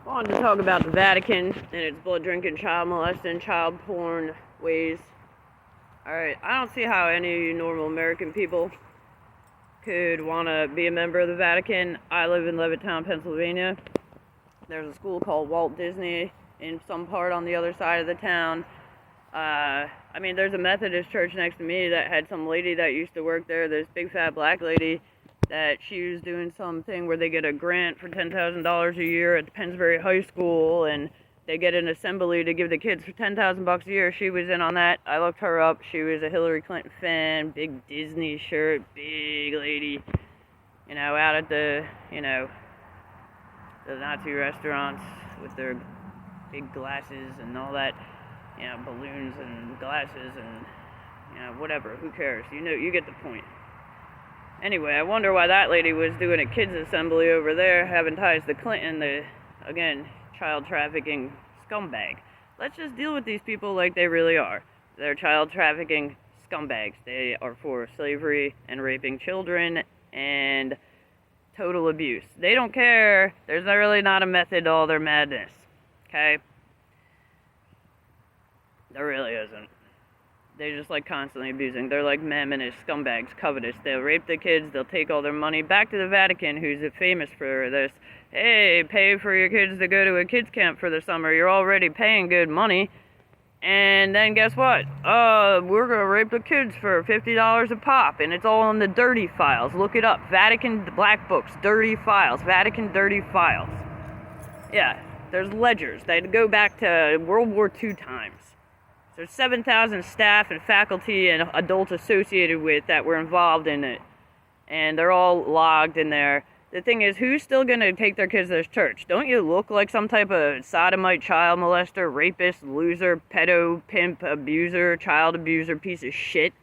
wanted to talk about the Vatican and its blood drinking, child molesting, child porn ways. Alright, I don't see how any normal American people could want to be a member of the Vatican. I live in Levittown, Pennsylvania. There's a school called Walt Disney in some part on the other side of the town. I mean, there's a Methodist church next to me that had some lady that used to work there, this big fat black lady, that she was doing something where they get a grant for $10,000 a year at Pennsbury High School, and they get an assembly to give the kids for $10,000 a year. She was in on that. I looked her up. She was a Hillary Clinton fan, big Disney shirt, big lady, you know, out at the, you know, the Nazi restaurants with their big glasses and all that, you know, balloons and glasses and, you know, whatever, who cares? You know, you get the point. Anyway, I wonder why that lady was doing a kids assembly over there, having ties to Clinton, the, again, child trafficking scumbag. Let's just deal with these people like they really are. They're child trafficking scumbags. They are for slavery and raping children and total abuse. They don't care. There's really not a method to all their madness. Okay? There really isn't. They just like constantly abusing. They're like mammonist scumbags, covetous. They'll rape the kids, they'll take all their money. Back to the Vatican, who's famous for this. Hey, pay for your kids to go to a kids camp for the summer. You're already paying good money. And then guess what? We're gonna rape the kids for $50 a pop. And it's all in the dirty files. Look it up. Vatican Black Books, dirty files. Vatican dirty files. Yeah, there's ledgers that go back to World War II times. There's 7,000 staff and faculty and adults associated with that were involved in it. And they're all logged in there. The thing is, who's still going to take their kids to this church? Don't you look like some type of sodomite, child molester, rapist, loser, pedo, pimp, abuser, child abuser, piece of shit?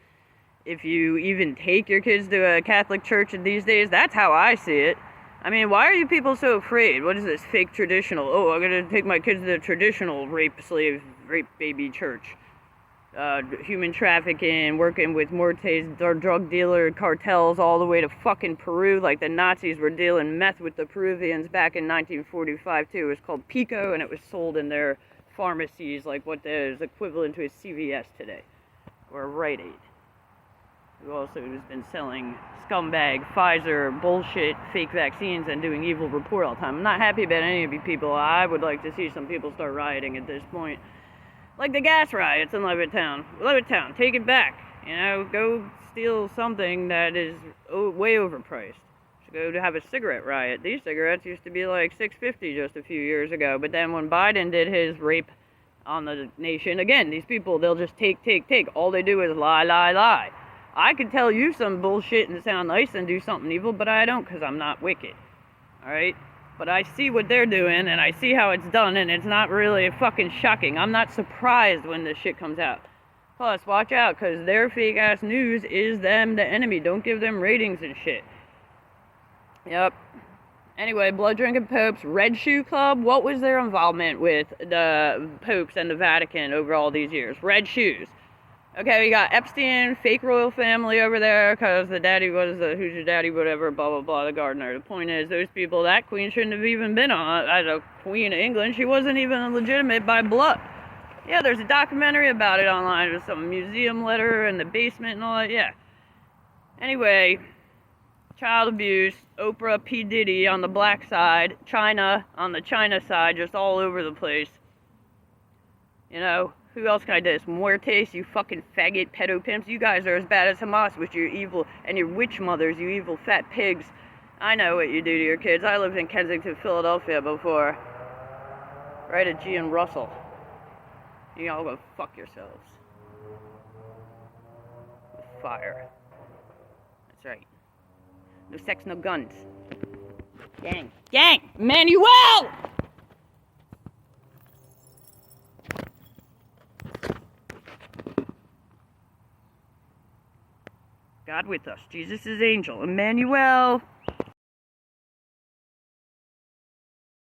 If you even take your kids to a Catholic church these days, that's how I see it. I mean, why are you people so afraid? What is this fake traditional? Oh, I'm going to take my kids to the traditional rape baby church. Human trafficking, working with MUERTES, drug dealer cartels all the way to fucking Peru, like the Nazis were dealing meth with the Peruvians back in 1945 too. It was called Pico, and it was sold in their pharmacies like what is equivalent to a CVS today, or a Rite Aid, who also has been selling scumbag, Pfizer, bullshit, fake vaccines, and doing evil report all the time. I'm not happy about any of you people. I would like to see some people start rioting at this point. Like the gas riots in Levittown. Levittown, take it back. You know, go steal something that is way overpriced. Go to have a cigarette riot. These cigarettes used to be like $6.50 just a few years ago. But then when Biden did his rape on the nation, again, these people, they'll just take. All they do is lie. I could tell you some bullshit and sound nice and do something evil, but I don't because I'm not wicked. Alright? But I see what they're doing, and I see how it's done, and it's not really fucking shocking. I'm not surprised when this shit comes out. Plus, watch out, because their fake-ass news is them the enemy. Don't give them ratings and shit. Yep. Anyway, blood-drinking popes, Red Shoe Club, what was their involvement with the popes and the Vatican over all these years? Red shoes. Okay, we got Epstein, fake royal family over there, because the daddy was the, who's your daddy, whatever, blah, blah, blah, the gardener. The point is, those people, that queen shouldn't have even been on, as a queen of England. She wasn't even legitimate by blood. Yeah, there's a documentary about it online. There's some museum letter in the basement and all that, yeah. Anyway, child abuse, Oprah, P. Diddy on the black side, China on the China side, just all over the place. You know? Who else can I do this? MUERTES, you fucking faggot pedo pimps. You guys are as bad as HAMAS with your evil, and your witch mothers, you evil fat pigs. I know what you do to your kids. I lived in Kensington, Philadelphia before. Right at G and Russell. You all go fuck yourselves. With fire. That's right. No sex, no guns. Gang. Manuel! God with us. Jesus' angel. Emmanuel.